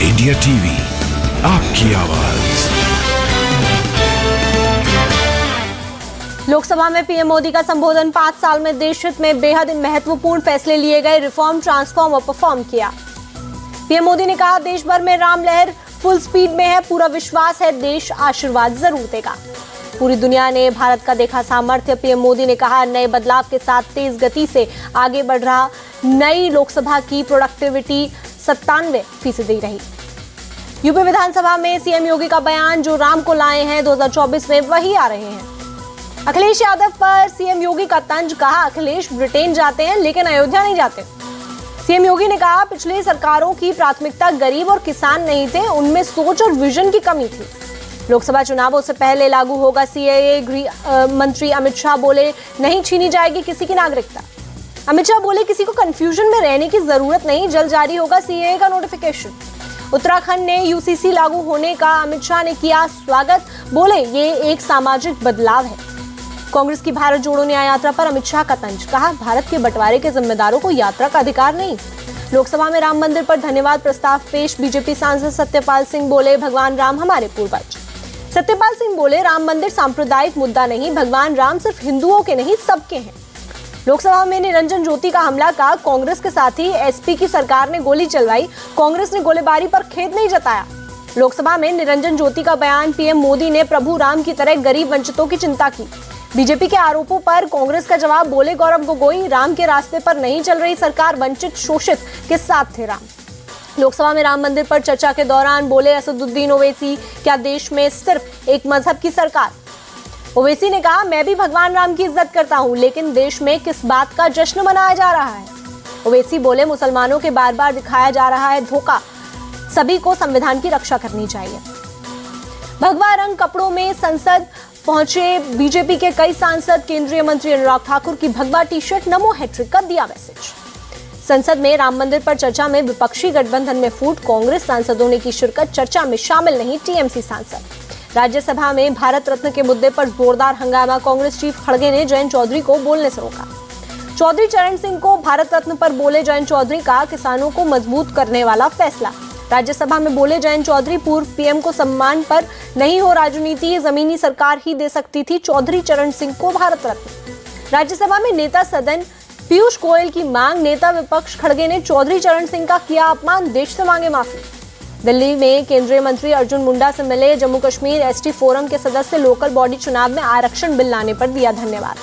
India TV, आपकी आवाज। लोकसभा में पीएम मोदी का संबोधन। 5 साल में देश हित में बेहद महत्वपूर्ण फैसले लिए गए, रिफॉर्म, ट्रांसफॉर्म और परफॉर्म किया। पीएम मोदी ने कहा, देश भर में राम लहर फुल स्पीड में है, पूरा विश्वास है देश आशीर्वाद जरूर देगा। पूरी दुनिया ने भारत का देखा सामर्थ्य। पीएम मोदी ने कहा, नए बदलाव के साथ तेज गति से आगे बढ़ रहा। नई लोकसभा की प्रोडक्टिविटी 97% रही। यूपी विधानसभा में सीएम योगी का बयान, जो राम को लाए हैं 2024 में वही आ रहे हैं। अखिलेश यादव पर सीएम योगी का तंज। कहा, अखिलेश ब्रिटेन जाते हैं लेकिन अयोध्या नहीं जाते। सीएम योगी ने कहा, पिछली सरकारों की प्राथमिकता गरीब और किसान नहीं थे, उनमें सोच और विजन की कमी थी। लोकसभा चुनावों से पहले लागू होगा सीएए। गृह मंत्री अमित शाह बोले, नहीं छीनी जाएगी किसी की नागरिकता। अमित शाह बोले, किसी को कंफ्यूजन में रहने की जरूरत नहीं, जल्द जारी होगा सीएए का नोटिफिकेशन। उत्तराखंड ने यूसीसी लागू होने का अमित शाह ने किया स्वागत, बोले ये एक सामाजिक बदलाव है। कांग्रेस की भारत जोड़ो न्याय यात्रा पर अमित शाह का तंज। कहा, भारत के बंटवारे के जिम्मेदारों को यात्रा का अधिकार नहीं। लोकसभा में राम मंदिर पर धन्यवाद प्रस्ताव पेश। बीजेपी सांसद सत्यपाल सिंह बोले, भगवान राम हमारे पूर्वज। सत्यपाल सिंह बोले, राम मंदिर सांप्रदायिक मुद्दा नहीं, भगवान राम सिर्फ हिंदुओं के नहीं सबके हैं। लोकसभा में निरंजन ज्योति का हमला। का कांग्रेस के साथ ही एसपी की सरकार ने गोली चलवाई, कांग्रेस ने गोलीबारी पर खेद नहीं जताया। लोकसभा में निरंजन ज्योति का बयान। पीएम मोदी ने प्रभु राम की तरह गरीब वंचितों की चिंता की। बीजेपी के आरोपों पर कांग्रेस का जवाब। बोले गौरव गोगोई, राम के रास्ते पर नहीं चल रही सरकार, वंचित शोषित के साथ थे राम। लोकसभा में राम मंदिर पर चर्चा के दौरान बोले असदुद्दीन ओवैसी, क्या देश में सिर्फ एक मजहब की सरकार? ओवैसी ने कहा, मैं भी भगवान राम की इज्जत करता हूं, लेकिन देश में किस बात का जश्न मनाया जा रहा है? ओवैसी बोले, मुसलमानों के बार बार दिखाया जा रहा है धोखा, सभी को संविधान की रक्षा करनी चाहिए। भगवा रंग कपड़ों में संसद पहुंचे बीजेपी के कई सांसद। केंद्रीय मंत्री अनुराग ठाकुर की भगवा टी शर्ट, नमो हैट्रिक का दिया मैसेज। संसद में राम मंदिर पर चर्चा में विपक्षी गठबंधन में फूट। कांग्रेस सांसदों ने की शिरकत, चर्चा में शामिल नहीं टीएमसी सांसद। राज्यसभा में भारत रत्न के मुद्दे पर जोरदार हंगामा। कांग्रेस चीफ खड़गे ने जयंत चौधरी को बोलने से रोका। चौधरी चरण सिंह को भारत रत्न पर बोले जयंत चौधरी, का किसानों को मजबूत करने वाला फैसला। राज्यसभा में बोले जयंत चौधरी, पूर्व पीएम को सम्मान पर नहीं हो राजनीति, ये जमीनी सरकार ही दे सकती थी चौधरी चरण सिंह को भारत रत्न। राज्यसभा में नेता सदन पीयूष गोयल की मांग। नेता विपक्ष खड़गे ने चौधरी चरण सिंह का किया अपमान, देश से मांगे माफी। दिल्ली में केंद्रीय मंत्री अर्जुन मुंडा से मिले। जम्मू कश्मीर एसटी फोरम के सदस्य लोकल बॉडी चुनाव में आरक्षण बिल लाने पर दिया धन्यवाद।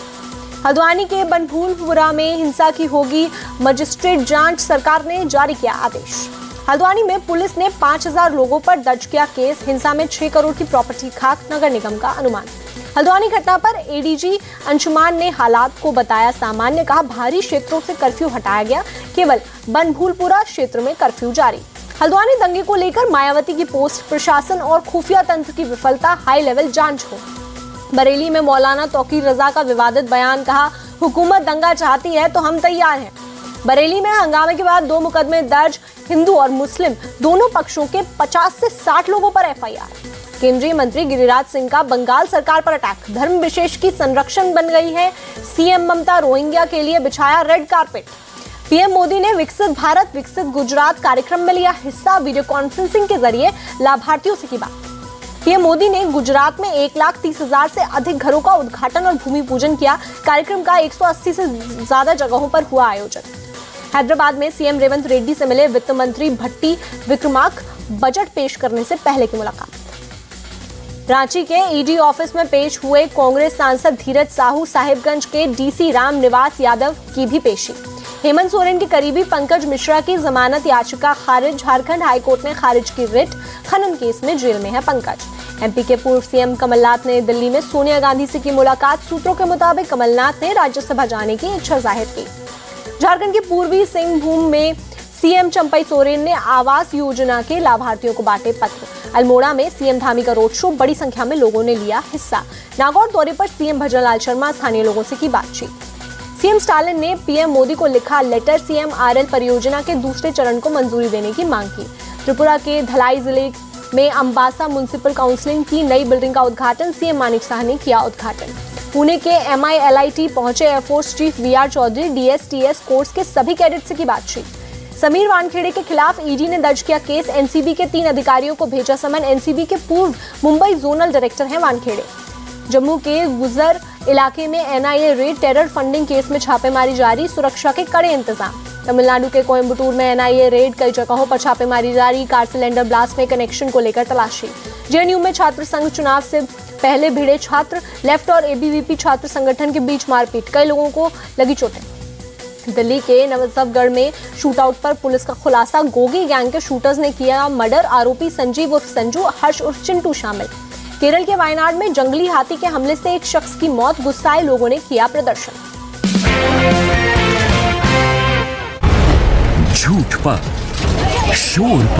हल्द्वानी के बनभूलपुरा में हिंसा की होगी मजिस्ट्रेट जांच, सरकार ने जारी किया आदेश। हल्द्वानी में पुलिस ने 5000 लोगों पर दर्ज किया केस। हिंसा में 6 करोड़ की प्रॉपर्टी खाक, नगर निगम का अनुमान। हल्द्वानी घटना पर एडीजी अंशुमान ने हालात को बताया सामान्य। कहा, भारी क्षेत्रों से कर्फ्यू हटाया गया, केवल बनभूलपुरा क्षेत्र में कर्फ्यू जारी। हल्द्वानी दंगे को लेकर मायावती की पोस्ट। प्रशासन और खुफिया तंत्र की विफलता, हाई लेवल जांच हो। बरेली में मौलाना तौकीर रजा का विवादित बयान। कहा, हुकूमत दंगा चाहती है तो हम तैयार हैं। बरेली में हंगामे के बाद 2 मुकदमे दर्ज। हिंदू और मुस्लिम दोनों पक्षों के 50 से 60 लोगों पर एफआईआर। केंद्रीय मंत्री गिरिराज सिंह का बंगाल सरकार पर अटैक। धर्म विशेष की संरक्षण बन गई है सीएम ममता, रोहिंग्या के लिए बिछाया रेड कारपेट। पीएम मोदी ने विकसित भारत विकसित गुजरात कार्यक्रम में लिया हिस्सा। वीडियो कॉन्फ्रेंसिंग के जरिए लाभार्थियों से की बात। पीएम मोदी ने गुजरात में 1,30,000 से अधिक घरों का उद्घाटन और भूमि पूजन किया। कार्यक्रम का 180 से ज्यादा जगहों पर हुआ आयोजन। हैदराबाद में सीएम रेवंत रेड्डी से मिले वित्त मंत्री भट्टी विक्रमार्क। बजट पेश करने से पहले की मुलाकात। रांची के ईडी ऑफिस में पेश हुए कांग्रेस सांसद धीरज साहू। साहिबगंज के डीसी राम निवास यादव की भी पेशी। हेमंत सोरेन के करीबी पंकज मिश्रा की जमानत याचिका खारिज। झारखंड हाईकोर्ट ने खारिज की रिट। खनन केस में जेल में है पंकज। एमपी के पूर्व सीएम कमलनाथ ने दिल्ली में सोनिया गांधी से की मुलाकात। सूत्रों के मुताबिक कमलनाथ ने राज्यसभा जाने की इच्छा जाहिर की। झारखंड के पूर्वी सिंहभूम में सीएम चंपई सोरेन ने आवास योजना के लाभार्थियों को बांटे पत्र। अल्मोड़ा में सीएम धामी का रोड शो, बड़ी संख्या में लोगों ने लिया हिस्सा। नागौर दौरे पर सीएम भजनलाल शर्मा, स्थानीय लोगों से की बातचीत। सीएम स्टालिन ने पीएम मोदी को लिखा लेटर। सीएम आरएल परियोजना के दूसरे चरण को मंजूरी देने की मांग की। त्रिपुरा के धलाई जिले में अंबासा म्युनिसिपल काउंसिल की नई बिल्डिंग का उद्घाटन। सीएम मानिक शाह ने किया उद्घाटन। पुणे के MILIT पहुंचे air force chief VR Chaudhary. DSTS course के सभी कैडेट से की बातचीत। समीर वानखेड़े के खिलाफ ईडी ने दर्ज किया केस। एनसीबी के 3 अधिकारियों को भेजा समन। एनसीबी के पूर्व मुंबई जोनल डायरेक्टर हैं वानखेड़े। जम्मू के गुजर इलाके में NIA red, terror funding case में छापेमारी जारी, सुरक्षा के कड़े इंतजाम। तमिलनाडु के कोयम्बटूर में एनआईए रेड, कई जगहों पर छापेमारी जारी, कार सिलेंडर ब्लास्ट में कनेक्शन को लेकर तलाशी। जेएनयू में छात्र संघ चुनाव से पहले भिड़े छात्र, लेफ्ट और एबीवीपी छात्र संगठन के बीच मारपीट, कई लोगों को लगी चोटें। दिल्ली के नवजफगढ़ में शूटआउट पर पुलिस का खुलासा, गोगी गैंग के शूटर्स ने किया मर्डर, आरोपी संजीव उर्फ संजू, हर्ष उर्फ चिंटू शामिल। केरल के वायनाड में जंगली हाथी के हमले से एक शख्स की मौत, गुस्साए लोगों ने किया प्रदर्शन। झूठ पर शोर